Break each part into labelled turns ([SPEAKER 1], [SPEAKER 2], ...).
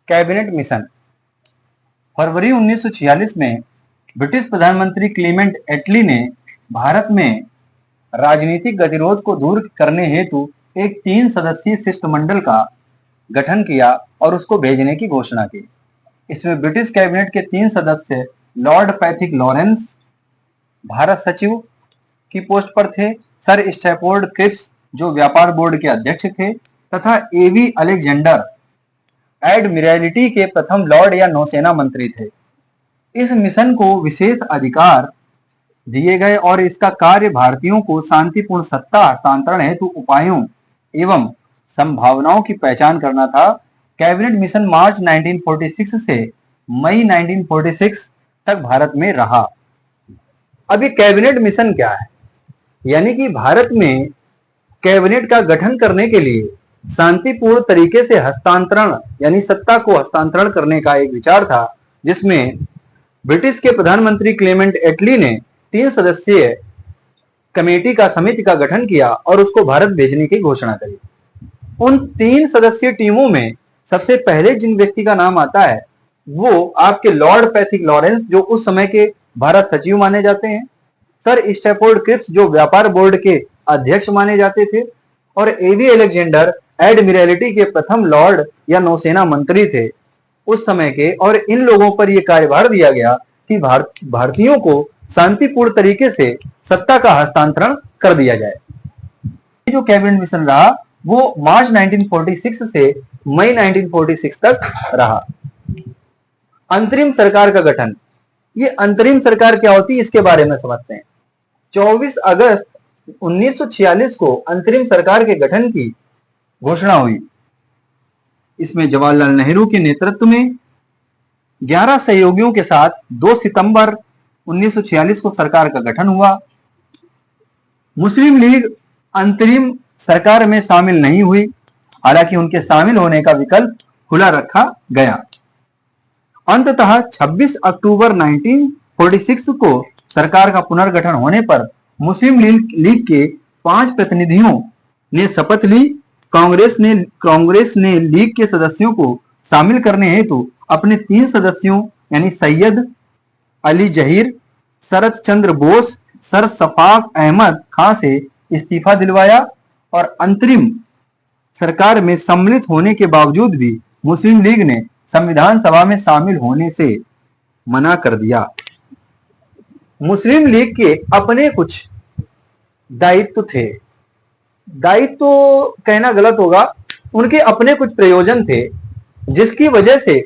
[SPEAKER 1] Cabinet mission. फरवरी 1946 में British प्रधानमंत्री Clement एटली ने भारत में राजनीतिक गतिरोध को दूर करने हेतु एक 3 सदस्यीय शिष्टमंडल का गठन किया और उसको भेजने की घोषणा की। इसमें ब्रिटिश कैबिनेट के 3 सदस्य लॉर्ड पैथिक लॉरेंस भारत सचिव की पोस्ट पर थे, सर स्टैफोर्ड क्रिप्स जो व्यापार बोर्ड के अध्यक्ष थे तथा एवी अलेक्जेंडर एडमिरल्टी के प्रथम लॉर्ड या नौसेना मंत्री थे। इस मिशन को विशेष अधिकार दिए गए और इसका कार्य भारतीयों को शांतिपूर्ण सत्ता हस्तांतरण हेतु उपायों एवं संभावनाओं की पहचान करना था। कैबिनेट मिशन मार्च 1946 से मई 1946 तक भारत में रहा। अभी कैबिनेट मिशन क्या है? यानी कि भारत में कैबिनेट का गठन करने के लिए शांतिपूर्ण तरीके से हस्तांतरण यानी सत्ता को हस्तांतरण करने का एक विचार था, जिसमें ब्रिटिश के प्रधानमंत्री क्लेमेंट एटली ने 3 सदस्यीय कमेटी का समिति का गठन किया और उसको भारत भेजने की घोषणा करी। उन 3 सदस्यीय टीमों में सबसे पहले जिन व्यक्ति का नाम आता है वो आपके लॉर्ड पैथिक लॉरेंस जो उस समय के भारत सचिव माने जाते हैं, सर स्टैफोर्ड क्रिप्स जो व्यापार बोर्ड के अध्यक्ष माने जाते थे और एवी अलेक्जेंडर एडमिरल्टी के प्रथम लॉर्ड या नौसेना मंत्री थे उस समय के। और इन लोगों पर यह कार्यभार दिया गया कि भारतीयों को शांतिपूर्ण तरीके से सत्ता का हस्तांतरण कर दिया जाए। जो कैबिनेट मिशन रहा वो मार्च 1946 से मई 1946 तक रहा। अंतरिम सरकार का गठन। ये अंतरिम सरकार क्या होती है इसके बारे में समझते हैं। 24 अगस्त 1946 को अंतरिम सरकार के गठन की घोषणा हुई। इसमें जवाहरलाल नेहरू के नेतृत्व में 11 सहयोगियों के साथ 2 सितंबर 1946 को सरकार का गठन हुआ। मुस्लिम लीग अंतरिम सरकार में शामिल नहीं हुई, हालांकि उनके शामिल होने का विकल्प खुला रखा गया। अंततः 26 अक्टूबर 1946 को सरकार का पुनर्गठन होने पर मुस्लिम लीग के 5 प्रतिनिधियों ने शपथ ली। कांग्रेस ने लीग के सदस्यों को शामिल करने हेतु अपने 3 सदस्यों यानी सैयद अली जहीर, शरद चंद्र बोस, सर शफाक अहमद खां से इस्तीफा दिलवाया और अंतरिम सरकार में सम्मिलित होने के बावजूद भी मुस्लिम लीग ने संविधान सभा में शामिल होने से मना कर दिया। मुस्लिम लीग के अपने कुछ दायित्व थे, दायित्व कहना गलत होगा, उनके अपने कुछ प्रयोजन थे जिसकी वजह से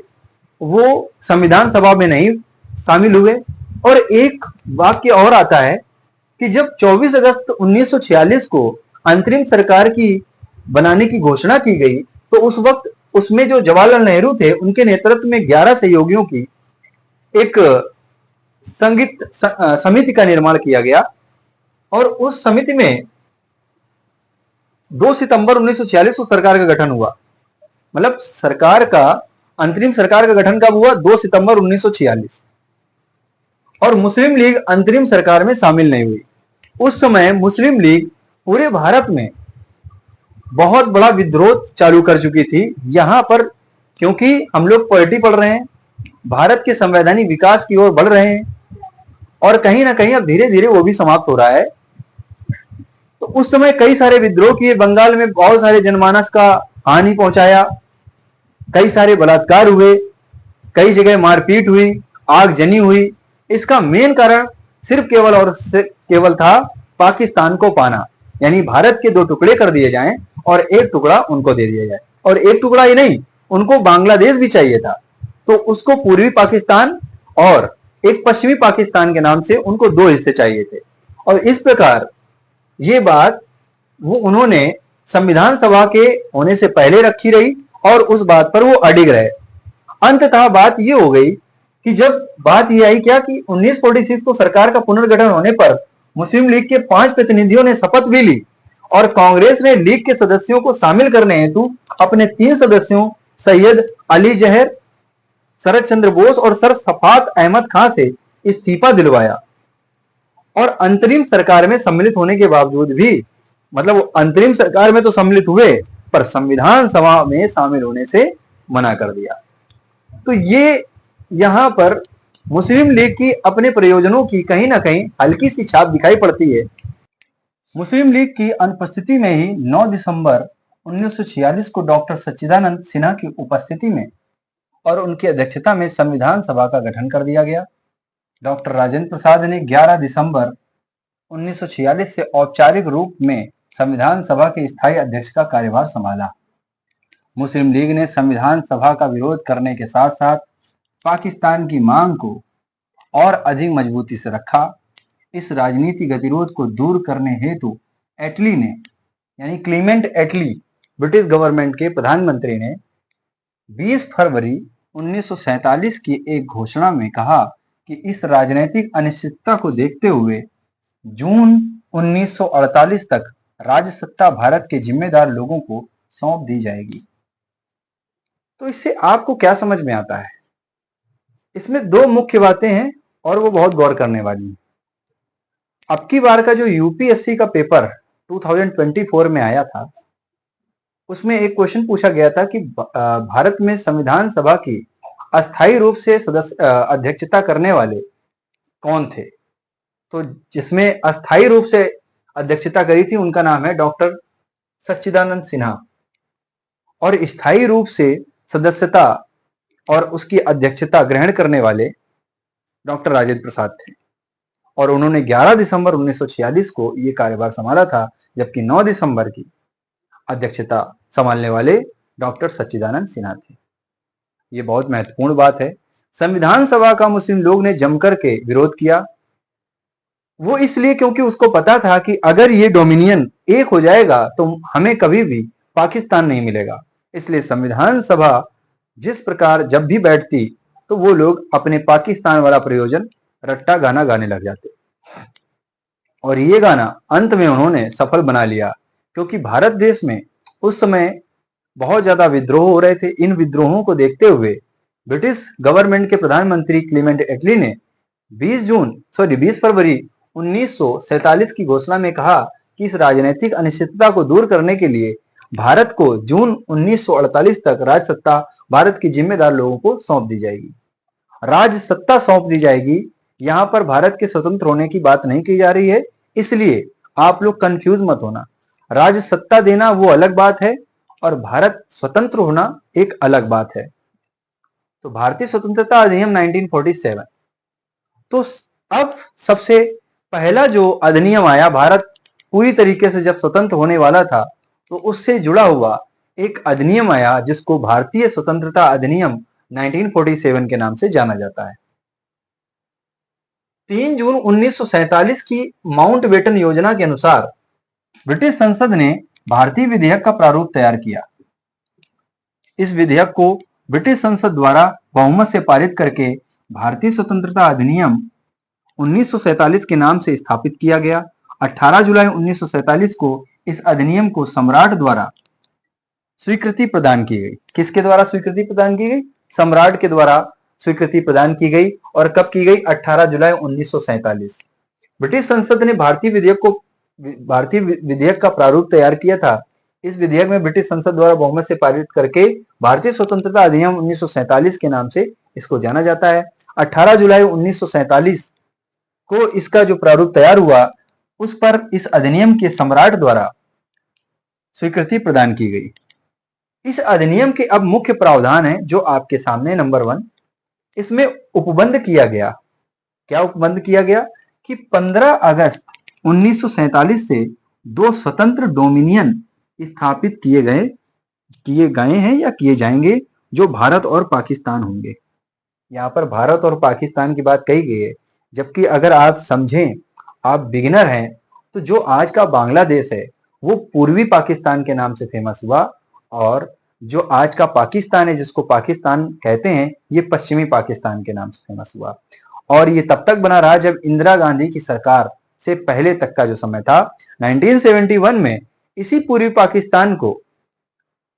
[SPEAKER 1] वो संविधान सभा में नहीं शामिल हुए। और एक वाक्य और आता है कि जब 24 अगस्त 1946 को अंतरिम सरकार की बनाने की घोषणा की गई तो उस वक्त उसमें जो जवाहरलाल नेहरू थे उनके नेतृत्व में 11 सहयोगियों की एक समिति का निर्माण किया गया और उस समिति में 2 सितंबर 1946 को सरकार का गठन हुआ। मतलब सरकार का अंतरिम सरकार का गठन कब हुआ? 2 सितंबर 1946। और मुस्लिम लीग अंतरिम सरकार में शामिल नहीं हुई। उस समय मुस्लिम लीग पूरे भारत में बहुत बड़ा विद्रोह चालू कर चुकी थी। यहां पर क्योंकि हम लोग पॉलिटी पढ़ रहे हैं, भारत के संवैधानिक विकास की ओर बढ़ रहे हैं और कहीं ना कहीं अब धीरे धीरे वो भी समाप्त हो रहा है। तो उस समय कई सारे विद्रोह किए, बंगाल में बहुत सारे जनमानस का हानि पहुंचाया, कई सारे बलात्कार हुए, कई जगह मारपीट हुई, आगजनी हुई। इसका मेन कारण सिर्फ केवल और केवल था पाकिस्तान को पाना, यानी भारत के 2 टुकड़े कर दिए जाएं और एक टुकड़ा उनको दे दिया जाए। और एक टुकड़ा ही नहीं, उनको बांग्लादेश भी चाहिए था, तो उसको पूर्वी पाकिस्तान और एक पश्चिमी पाकिस्तान के नाम से उनको 2 हिस्से चाहिए थे। और इस प्रकार ये बात वो उन्होंने संविधान सभा के होने से पहले रखी रही और उस बात पर वो अडिग रहे। अंततः बात ये हो गई कि जब बात ये आई क्या कि 1946 को सरकार का पुनर्गठन होने पर मुस्लिम लीग के 5 प्रतिनिधियों ने शपथ भी ली और कांग्रेस ने लीग के सदस्यों को शामिल करने हेतु अपने 3 सदस्यों सैयद अली जहर, शरद चंद्र बोस और सर शफाक अहमद खां से इस्तीफा दिलवाया। और अंतरिम सरकार में सम्मिलित होने के बावजूद भी, मतलब अंतरिम सरकार में तो सम्मिलित हुए पर संविधान सभा में शामिल होने से मना कर दिया। तो ये यहाँ पर मुस्लिम लीग की अपने प्रयोजनों की कहीं ना कहीं हल्की सी छाप दिखाई पड़ती है। मुस्लिम लीग की अनुपस्थिति में ही 9 दिसंबर 1946 को डॉक्टर सच्चिदानंद सिन्हा की उपस्थिति में और उनकी अध्यक्षता में संविधान सभा का गठन कर दिया गया। डॉक्टर राजेंद्र प्रसाद ने 11 दिसंबर 1946 से औपचारिक रूप में संविधान सभा के स्थायी अध्यक्ष का कार्यभार संभाला। मुस्लिम लीग ने संविधान सभा का विरोध करने के साथ साथ पाकिस्तान की मांग को और अधिक मजबूती से रखा। इस राजनीतिक गतिरोध को दूर करने हेतु एटली ने, यानी क्लीमेंट एटली, ब्रिटिश गवर्नमेंट के प्रधानमंत्री ने 20 फरवरी 1947 की एक घोषणा में कहा कि इस राजनीतिक अनिश्चितता को देखते हुए जून 1948 तक राज्य सत्ता भारत के जिम्मेदार लोगों को सौंप दी जाएगी। तो इससे आपको क्या समझ में आता है? इसमें दो मुख्य बातें हैं और वो बहुत गौर करने वाली हैं। अब की बार का जो यूपीएससी का पेपर 2024 में आया था, उसमें एक क्वेश्चन पूछा गया था कि भारत में संविधान सभा की अस्थायी रूप से अध्यक्षता करने वाले कौन थे? तो जिसमें अस्थायी रूप से अध्यक्षता करी थी उनका नाम है डॉक्टर सच्चिदानंद सिन्हा, और स्थायी रूप से सदस्यता और उसकी अध्यक्षता ग्रहण करने वाले डॉक्टर राजेंद्र प्रसाद थे, और उन्होंने 11 दिसंबर 1946 को ये कार्यभार संभाला था, जबकि 9 दिसंबर की अध्यक्षता संभालने वाले डॉक्टर सच्चिदानंद सिन्हा थे। ये बहुत महत्वपूर्ण बात है। संविधान सभा का मुस्लिम लोग ने जमकर के विरोध किया। वो इसलिए क्योंकि उसको पता था कि अगर ये डोमिनियन एक हो जाएगा तो हमें कभी भी पाकिस्तान नहीं मिलेगा। इसलिए संविधान सभा जिस प्रकार जब भी बैठती तो वो लोग अपने पाकिस्तान वाला प्रयोजन रट्टा गाना गाने लग जाते, और ये गाना अंत में उन्होंने सफल बना लिया, क्योंकि भारत देश में उस समय बहुत ज्यादा विद्रोह हो रहे थे। इन विद्रोहों को देखते हुए ब्रिटिश गवर्नमेंट के प्रधानमंत्री क्लीमेंट एटली ने 20 फरवरी 1947 की घोषणा में कहा कि इस राजनीतिक अनिश्चितता को दूर करने के लिए भारत को जून 1948 तक राज सत्ता भारत की जिम्मेदार लोगों को सौंप दी जाएगी। राज सत्ता सौंप दी जाएगी, यहां पर भारत के स्वतंत्र होने की बात नहीं की जा रही है, इसलिए आप लोग कंफ्यूज मत होना। राज सत्ता देना वो अलग बात है और भारत स्वतंत्र होना एक अलग बात है। तो भारतीय स्वतंत्रता अधिनियम 1947, तो अब सबसे पहला जो अधिनियम आया, भारत पूरी तरीके से जब स्वतंत्र होने वाला था तो उससे जुड़ा हुआ एक अधिनियम आया जिसको भारतीय स्वतंत्रता अधिनियम 1947 के नाम से जाना जाता है। 3 जून 1947 की माउंटबेटन योजना के अनुसार ब्रिटिश संसद ने भारतीय विधेयक का प्रारूप तैयार किया। इस विधेयक को ब्रिटिश संसद द्वारा बहुमत से पारित करके भारतीय स्वतंत्रता अधिनियम 1947 के नाम से स्थापित किया गया। 18 जुलाई 1947 को इस अधिनियम को सम्राट द्वारा स्वीकृति प्रदान की गई। किसके द्वारा स्वीकृति प्रदान की गई? सम्राट के द्वारा स्वीकृति प्रदान की गई। और कब की गई? 18 जुलाई 1947। ब्रिटिश संसद ने भारतीय विधेयक का प्रारूप तैयार किया था। इस विधेयक में ब्रिटिश संसद द्वारा बहुमत से पारित करके भारतीय स्वतंत्रता अधिनियम 1947 के नाम से इसको जाना जाता है। 18 जुलाई 1947 को इसका जो प्रारूप तैयार हुआ उस पर इस अधिनियम के सम्राट द्वारा स्वीकृति प्रदान की गई। इस अधिनियम के अब मुख्य प्रावधान है जो आपके सामने। नंबर 1, इसमें उपबंध किया गया। क्या उपबंध किया गया? कि 15 अगस्त 1947 से 2 स्वतंत्र डोमिनियन स्थापित किए गए हैं या किए जाएंगे, जो भारत और पाकिस्तान होंगे। यहाँ पर भारत और पाकिस्तान की बात कही गई है, जबकि अगर आप समझें, आप बिगिनर हैं, तो जो आज का बांग्लादेश है वो पूर्वी पाकिस्तान के नाम से फेमस हुआ, और जो आज का पाकिस्तान है जिसको पाकिस्तान कहते हैं, ये पश्चिमी पाकिस्तान के नाम से फेमस हुआ। और ये तब तक बना रहा जब इंदिरा गांधी की सरकार से पहले तक का जो समय था। 1971 में इसी पूर्वी पाकिस्तान को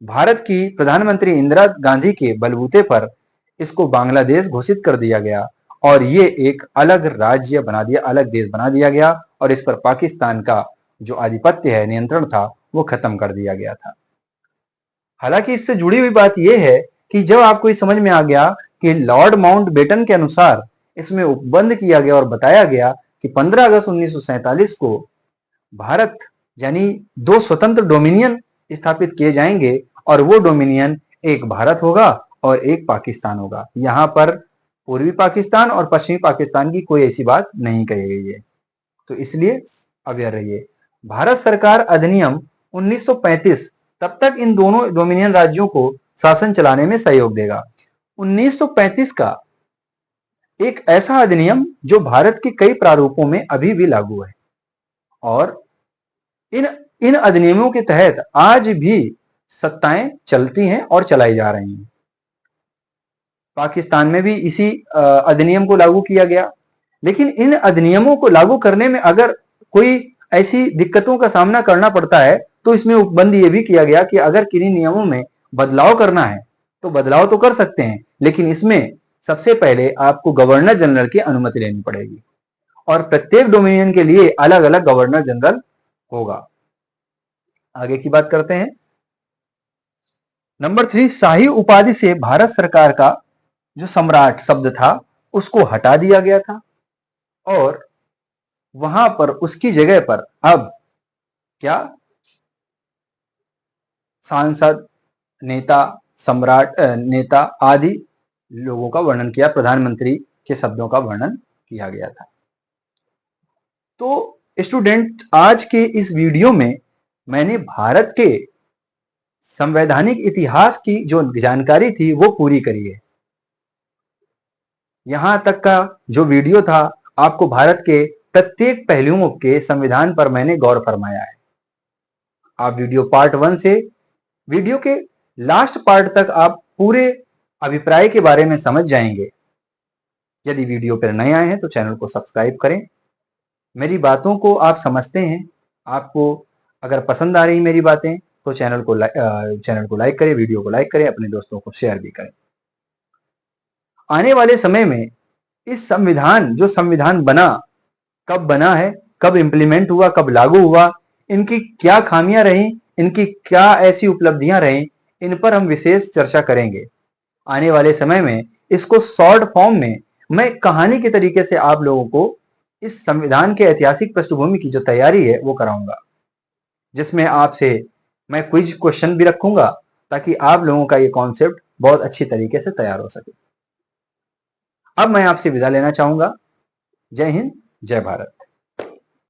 [SPEAKER 1] भारत की प्रधानमंत्री इंदिरा गांधी के बलबूते पर इसको बांग्लादेश घोषित कर दिया गया, और ये एक अलग राज्य बना दिया, अलग देश बना दिया गया, और इस पर पाकिस्तान का जो आधिपत्य है, नियंत्रण था, वो खत्म कर दिया गया था। हालांकि इससे जुड़ी हुई बात यह है कि जब आपको ये समझ में आ गया कि लॉर्ड माउंटबेटन के अनुसार इसमें उपबंध किया गया और बताया गया कि 15 अगस्त 1947 को भारत यानी दो स्वतंत्र डोमिनियन स्थापित किए जाएंगे और वो डोमिनियन एक भारत होगा और एक पाकिस्तान होगा। यहां पर पूर्वी पाकिस्तान और पश्चिमी पाकिस्तान की कोई ऐसी बात नहीं कही गई है, तो इसलिए अवेयर रहिए। भारत सरकार अधिनियम 1935 तब तक इन दोनों डोमिनियन राज्यों को शासन चलाने में सहयोग देगा। 1935 का एक ऐसा अधिनियम जो भारत के कई प्रारूपों में अभी भी लागू है और इन इन अधिनियमों के तहत आज भी सत्ताएं चलती हैं और चलाई जा रही हैं। पाकिस्तान में भी इसी अधिनियम को लागू किया गया, लेकिन इन अधिनियमों को लागू करने में अगर कोई ऐसी दिक्कतों का सामना करना पड़ता है तो इसमें उपबंध ये भी किया गया कि अगर किन्हीं नियमों में बदलाव करना है तो बदलाव तो कर सकते हैं, लेकिन इसमें सबसे पहले आपको गवर्नर जनरल की अनुमति लेनी पड़ेगी और प्रत्येक डोमिनियन के लिए अलग अलग गवर्नर जनरल होगा। आगे की बात करते हैं। नंबर 3, शाही उपाधि से भारत सरकार का जो सम्राट शब्द था उसको हटा दिया गया था और वहां पर उसकी जगह पर अब क्या सांसद, नेता, सम्राट, नेता आदि लोगों का वर्णन किया, प्रधानमंत्री के शब्दों का वर्णन किया गया था। तो स्टूडेंट, आज के इस वीडियो में मैंने भारत के संवैधानिक इतिहास की जो जानकारी थी वो पूरी करी है। यहां तक का जो वीडियो था आपको भारत के प्रत्येक पहलुओं के संविधान पर मैंने गौर फरमाया है। आप वीडियो पार्ट 1 से वीडियो के लास्ट पार्ट तक आप पूरे अभिप्राय के बारे में समझ जाएंगे। यदि वीडियो पर नए आए हैं तो चैनल को सब्सक्राइब करें। मेरी बातों को आप समझते हैं, आपको अगर पसंद आ रही मेरी बातें तो चैनल को लाइक करें, वीडियो को लाइक करें, अपने दोस्तों को शेयर भी करें। आने वाले समय में इस जो संविधान बना, कब बना है, कब इंप्लीमेंट हुआ, कब लागू हुआ, इनकी क्या खामियां रही, इनकी क्या ऐसी उपलब्धियां रही, इन पर हम विशेष चर्चा करेंगे। आने वाले समय में इसको शॉर्ट फॉर्म में मैं कहानी के तरीके से आप लोगों को इस संविधान के ऐतिहासिक पृष्ठभूमि की जो तैयारी है वो कराऊंगा, जिसमें आपसे मैं क्विज क्वेश्चन भी रखूंगा ताकि आप लोगों का ये कॉन्सेप्ट बहुत अच्छी तरीके से तैयार हो सके। अब मैं आपसे विदा लेना चाहूंगा। जय हिंद, जय भारत।